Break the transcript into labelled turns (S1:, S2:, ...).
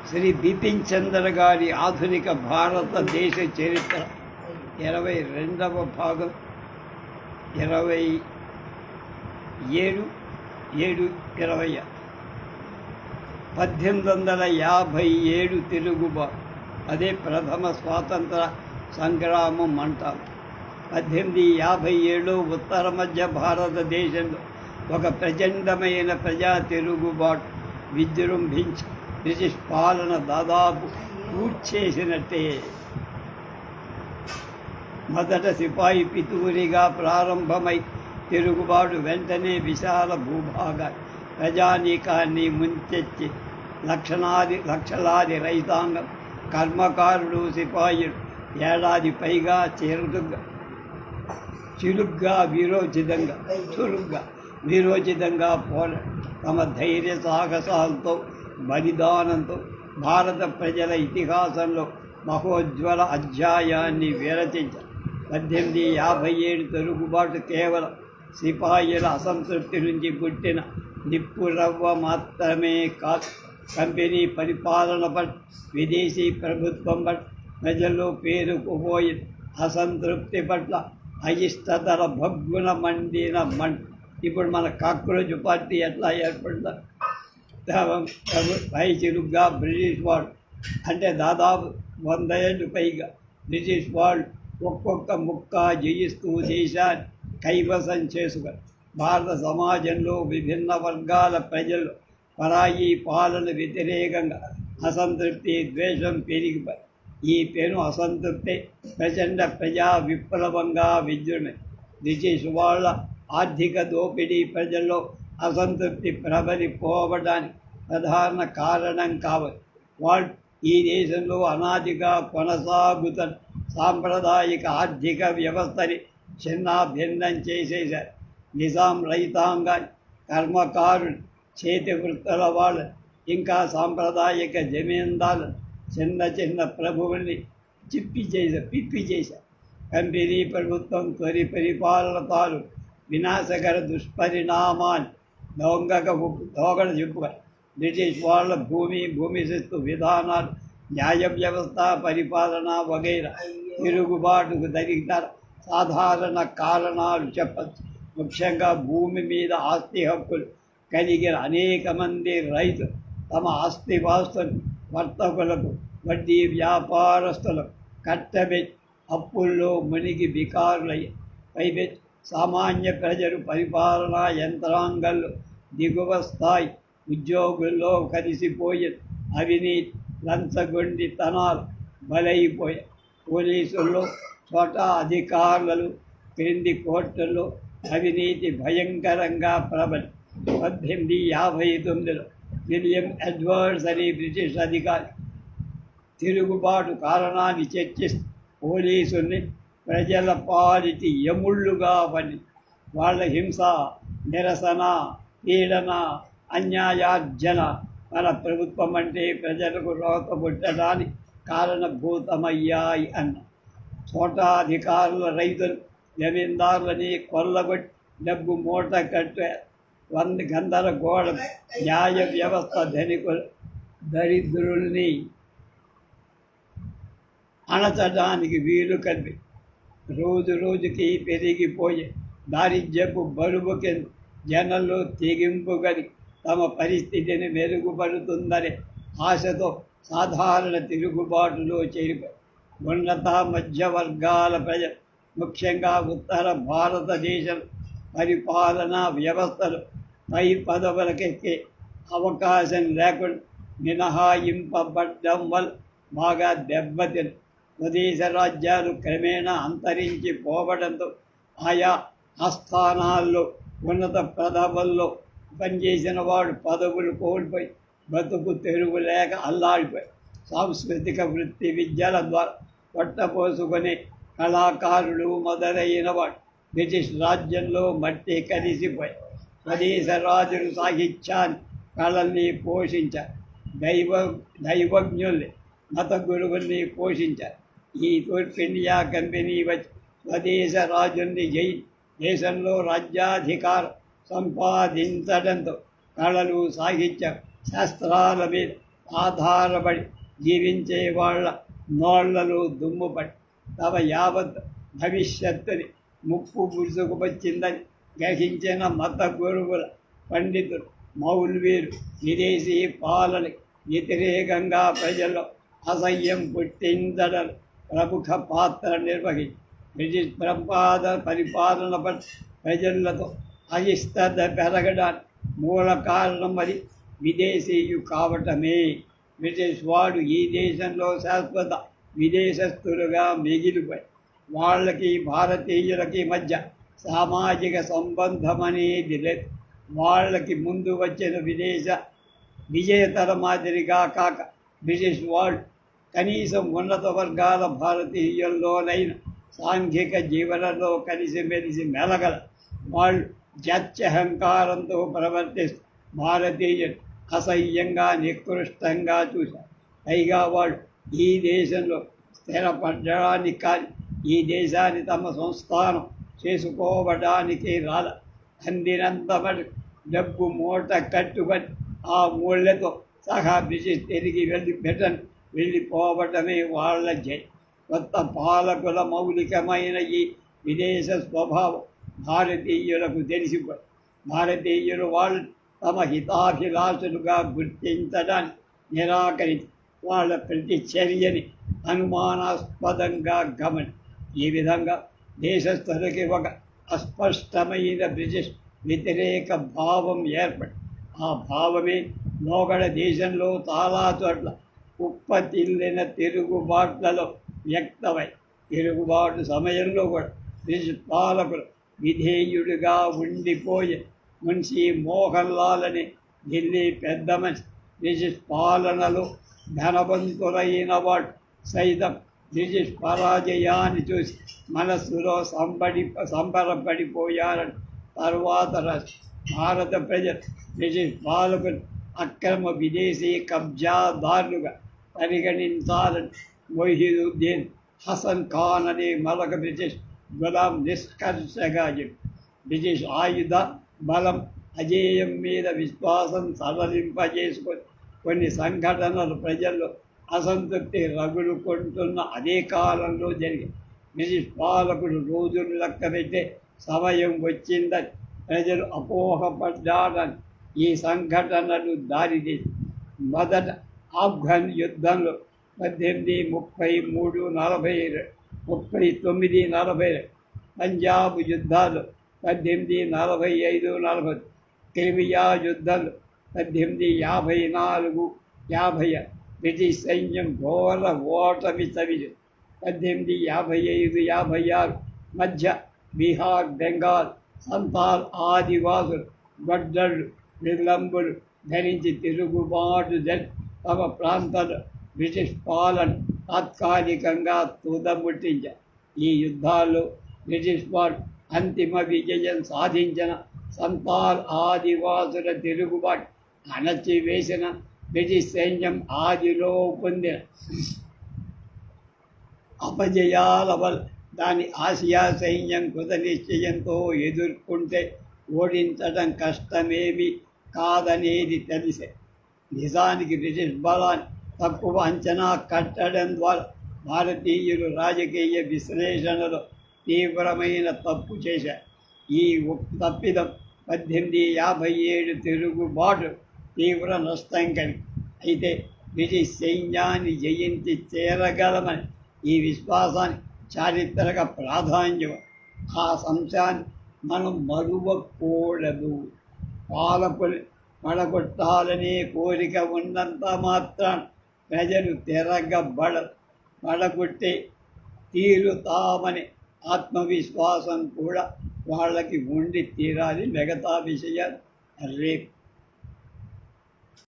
S1: శ్రీ బిపిన్ చంద్ర గారి ఆధునిక భారతదేశ చరిత్ర 22వ భాగం 27/7/20 1857 తెలుగుబాటు అదే ప్రథమ స్వాతంత్ర సంగ్రామం అంటారు. 1857 ఉత్తర మధ్య భారతదేశంలో ఒక ప్రచండమైన ప్రజా తిరుగుబాటు విజృంభించి బ్రిటిష్ పాలన దాదాపు పూర్చేసినట్టే. మొదట సిపాయి పితూరిగా ప్రారంభమై తిరుగుబాటు వెంటనే విశాల భూభాగాన్ని ప్రజానీకాన్ని ముంచెత్తి లక్షలాది రైతాంగం, కర్మకారులు, సిపాయిలు ఏడాది పైగా చురుగ్గా వీరోచితంగా తమ ధైర్య సాహసాలతో బలిదానంతో భారత ప్రజల ఇతిహాసంలో మహోజ్వల అధ్యాయాన్ని విరచించారు. 1857 తిరుగుబాటు కేవలం సిపాయిల అసంతృప్తి నుంచి పుట్టిన నిప్పురవ్వ మాత్రమే కాదు. కంపెనీ పరిపాలన పట్ల, విదేశీ ప్రభుత్వం పట్ల ప్రజల్లో పేరుకుపోయిన అసంతృప్తి పట్ల అయిష్టతల భగ్గున మండిన ఇప్పుడు మన కాక్రోచ్ పార్టీ ఎట్లా ఏర్పడిందో చురుగ్గా బ్రిటిష్ వాళ్ళు అంటే దాదాపు 100 ఏళ్ళు పైగా బ్రిటిష్ వాళ్ళు ఒక్కొక్క ముక్క జయిస్తూ దేశాన్ని కైవసం చేసుకుని భారత సమాజంలో విభిన్న వర్గాల ప్రజలు పరాయి పాలన వ్యతిరేకంగా అసంతృప్తి, ద్వేషం పెరిగిపోయి ఈ పెను అసంతృప్తి ప్రచండ ప్రజా విప్లవంగా విజృంభి బ్రిటిష్ వాళ్ళ ఆర్థిక దోపిడీ ప్రజల్లో అసంతృప్తి ప్రబలిపోవడానికి ప్రధాన కారణం కావాలి. వాళ్ళు ఈ దేశంలో అనాదిగా కొనసాగుతున్న సాంప్రదాయిక ఆర్థిక వ్యవస్థని చిన్నాభిన్నం చేసేశారు. నిజాం రైతాంగాన్ని, కర్మకారులు, చేతి వృత్తుల వాళ్ళు, ఇంకా సాంప్రదాయిక జమీందారులు, చిన్న ప్రభువుల్ని పిప్పి చేశారు. కంపెనీ ప్రభుత్వం తొలి పరిపాలనతాలు వినాశకర దుష్పరిణామాన్ని దోగడ చెప్పుకొని బ్రిటిష్ వాళ్ళ భూమిశిస్తు విధానాలు, న్యాయ వ్యవస్థ, పరిపాలన వగైరా తిరుగుబాటుకు జరిగిన సాధారణ కారణాలు చెప్పచ్చు. ముఖ్యంగా భూమి మీద ఆస్తి హక్కులు కలిగిన అనేక మంది రైతులు తమ ఆస్తిపాస్తులు వర్తకులకు, వడ్డీ వ్యాపారస్తులకు కట్టబెట్టి అప్పుల్లో మునిగి బికారులయ్యారు. పైపెచ్చి సామాన్య ప్రజలు పరిపాలనా యంత్రాంగంలో దిగువ స్థాయి ఉద్యోగుల్లో కలిసిపోయి అవినీతి, లంచగొండితనాలు బలైపోయాయి. పోలీసుల్లో, చోటా అధికారులు, క్రింది కోర్టుల్లో అవినీతి భయంకరంగా ప్రబలి 1859లో విలియం ఎడ్వర్డ్స్ అనే బ్రిటిష్ అధికారి తిరుగుబాటు కారణాన్ని చర్చిస్తూ పోలీసుల్ని ప్రజల పాలిటి యముళ్ళుగా పని వాళ్ళ హింస, నిరసన, పీడన, అన్యాయార్జన మన ప్రభుత్వం అంటే ప్రజలకు రోత పుట్టడానికి కారణభూతమయ్యాయి అన్న. చోటా అధికారుల రైతులు, జమీందారులని కొల్లగొట్టి డబ్బు మూట కట్టారు. గందరగోళ న్యాయ వ్యవస్థ ధనికులు, దరిద్రుల్ని అణచడానికి వీలు కలిపి రోజుకి పెరిగిపోయే దారిద్ర్యపు బరువు కింద జనంలో తెగింపు కలిగి తమ పరిస్థితిని మెరుగుపడుతుందనే ఆశతో సాధారణ తిరుగుబాటులో చేరిపోయి ఉన్నత మధ్య వర్గాల ప్రజలు, ముఖ్యంగా ఉత్తర భారతదేశం పరిపాలనా వ్యవస్థలు పై పదవులకెక్కే అవకాశం లేకుండా మినహాయింపబడ్డం వల్ల బాగా దెబ్బతిని స్వదేశ రాజ్యాలు క్రమేణా అంతరించి పోవడంతో ఆయా ఆస్థానాల్లో ఉన్నత పదవుల్లో పనిచేసిన వాడు పదవులు కోల్పోయి బతుకు తెరువు లేక అల్లాడిపోయి సాంస్కృతిక వృత్తి విద్యల ద్వారా పొట్టపోసుకునే కళాకారులు మొదలైన వాడు బ్రిటిష్ రాజ్యంలో మట్టి కలిసిపోయి స్వదేశ రాజులు సాహిత్యాన్ని, కళల్ని పోషించారు. దైవజ్ఞుల్ని, మత గురువుల్ని పోషించారు. ఈ తూర్పు ఇండియా కంపెనీ వచ్చి స్వదేశ రాజుల్ని దేశంలో రాజ్యాధికారం సంపాదించడంతో కళలు, సాహిత్యం, శాస్త్రాల మీద ఆధారపడి జీవించే వాళ్ళ నోళ్లలో దుమ్ముపడి తమ యావత్ భవిష్యత్తుని ముప్పు ముసుగుపచ్చిందని గ్రహించిన మత గురువుల పండితులు మౌల్వీలు విదేశీ పాలనకి వ్యతిరేకంగా ప్రజల్లో అసహ్యం పుట్టించడం ప్రముఖ పాత్ర నిర్వహించి బ్రిటిష్ పరిపాలన పట్ల ప్రజలతో అయిష్టత పెరగడానికి మూల కారణం అది విదేశీయు కావటమే. బ్రిటిష్ వాడు ఈ దేశంలో శాశ్వత విదేశస్తులుగా మిగిలిపోయి వాళ్ళకి భారతీయులకి మధ్య సామాజిక సంబంధం అనేది లేదు. వాళ్ళకి ముందు వచ్చిన విజేతల మాదిరిగా కాక బ్రిటిష్ వాళ్ళు కనీసం ఉన్నత వర్గాల భారతీయుల్లోనైన సాంఘిక జీవనంలో కలిసిమెలిసి మెలగల వాళ్ళు జాత్యహంకారంతో ప్రవర్తిస్తూ భారతీయులు అసహ్యంగా నికృష్టంగా చూశారు. పైగా వాళ్ళు ఈ దేశంలో స్థిరపడడానికి కానీ ఈ దేశాన్ని తమ సంస్థానం చేసుకోవడానికి రాల. అందినంత మటుకు డబ్బు మూట కట్టుబడి ఆ మూళ్లతో సహా బ్రిటిష్ తిరిగి వెళ్ళిపోవటమే వాళ్ళ జై. కొత్త పాలకుల మౌలికమైన ఈ విదేశ స్వభావం భారతీయులకు తెలిసిపోయి భారతీయులు వాళ్ళు తమ హితాభిలాషులుగా గుర్తించడాన్ని నిరాకరించి వాళ్ళ ప్రతి చర్యని అనుమానాస్పదంగా గమని ఈ విధంగా దేశస్థులకి ఒక అస్పష్టమైన బ్రిటిష్ వ్యతిరేక భావం ఏర్పడి ఆ భావమే నోగడ దేశంలో చాలా చోట్ల ఉప్పతిల్లిన తిరుగుబాట్లలో వ్యక్తమై తిరుగుబాటు సమయంలో కూడా బ్రిటిష్ పాలకులు విధేయుడిగా ఉండిపోయే మున్షీ మోహన్ లాల్ అని ఢిల్లీ పెద్ద మనిషి బ్రిటిష్ పాలనలో ధనవంతులైన వాడు సైతం బ్రిటిష్ పరాజయాన్ని చూసి మనస్సులో సంబరపడిపోయారని తర్వాత భారత ప్రజలు బ్రిటిష్ పాలకులు అక్రమ విదేశీ కబ్జాదారులుగా పరిగణించాలని మొహిదుద్దీన్ హసన్ ఖాన్ అనే మరొక బ్రిటిష్ గులాం నిష్కర్షగా చెప్పి బ్రిటిష్ ఆయుధ బలం అజేయం మీద విశ్వాసం సడలింపజేసుకొని కొన్ని సంఘటనలు ప్రజల్లో అసంతృప్తి రగులుకుంటున్న అదే కాలంలో జరిగే బ్రిటిష్ పాలకుడు రోజులు లెక్క పెట్టే సమయం వచ్చిందని ప్రజలు అపోహపడ్డారని ఈ సంఘటనలు దారితీసి మొదట ఆఫ్ఘన్ యుద్ధంలో 1833-39 పంజాబ్ యుద్ధాలు 1845-40 క్రిమియా యుద్ధాలు 1854-50 బ్రిటిష్ సైన్యం ఘోర ఓటమి చవిది 1855-56 మధ్య బీహార్ బెంగాల్ సంతాల్ ఆదివాసులు గొడ్డళ్ళు విలంబులు ధరించి తిరుగుబాటు తమ ప్రాంతాల్లో బ్రిటిష్ పాలన తాత్కాలికంగా తుదముట్టించారు. ఈ యుద్ధాల్లో బ్రిటిష్ వారు అంతిమ విజయం సాధించిన సంతాల్ ఆదివాసుల తిరుగుబాటు అణచివేసిన బ్రిటిష్ సైన్యం ఆదిలో పొందిన అపజయాల వల్ల దాని ఆసియా సైన్యం కృత నిశ్చయంతో ఎదుర్కొంటే ఓడించడం కష్టమేమీ కాదనేది తెలిసే. నిజానికి బ్రిటిష్ బలాన్ని తక్కువ అంచనా కట్టడం ద్వారా భారతీయులు రాజకీయ విశ్లేషణలో తీవ్రమైన తప్పు చేశారు. ఈ తప్పిదం 1857 తిరుగుబాటు తీవ్ర నష్టం కలిగి అయితే బ్రిటిష్ సైన్యాన్ని జయించి చేరగలమని ఈ విశ్వాసాన్ని చారిత్రక ప్రాధాన్యం. ఆ అంశాన్ని మనం మరువకూడదు. పాలకులు పడగొట్టాలనే కోరిక ఉన్నంత మాత్రం ప్రజలు పడగొట్టే తీరుతామని ఆత్మవిశ్వాసం కూడా వాళ్ళకి ఉండి తీరాలి. మిగతా విషయాలు రేపు